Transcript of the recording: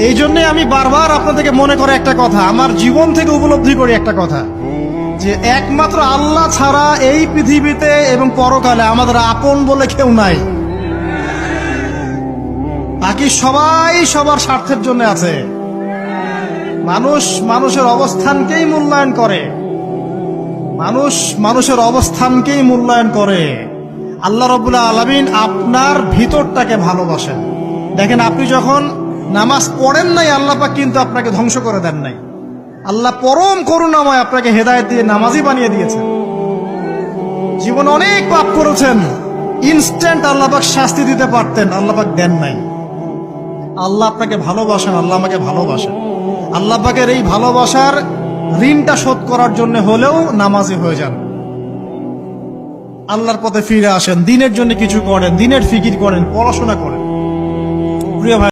এই জন্য আমি বারবার আপনাদেরকে মনে করে একটা কথা, আমার জীবন থেকে উপলব্ধি করি একটা কথা, যে একমাত্র আল্লাহ ছাড়া এই পৃথিবীতে এবং পরকালে আমাদের আপন বলে কেউ নাই। বাকি সবাই সবার স্বার্থের জন্য আছে। মানুষ মানুষের অবস্থানকেই মূল্যায়ন করে, মানুষ মানুষের অবস্থানকেই মূল্যায়ন করে। আল্লাহ রাব্বুল আলামিন আপনার ভিতরটাকে ভালোবাসেন। দেখেন, আপনি যখন নামাজ পড়েন নাই, আল্লাহ পাক কিন্তু আপনাকে ধ্বংস করে দেন নাই। আল্লাহ পরম করুণাময় আপনাকে হেদায়েত দিয়ে নামাজি বানিয়ে দিয়েছেন। জীবন অনেক পাপ করেছেন, ইনস্ট্যান্ট আল্লাহ পাক শাস্তি দিতে পারতেন, আল্লাহ পাক দেন নাই। আল্লাহ আপনাকে ভালোবাসেন, আল্লাহ আমাকে ভালোবাসেন। আল্লাহ পাকের এই ভালোবাসার ঋণটা শোধ করার জন্য হলেও নামাজি হয়ে যান, আল্লাহর পথে ফিরে আসেন, দিনের জন্য কিছু করেন, দিনের ফিকির করেন, পড়াশোনা করেন। প্রিয় ভাই।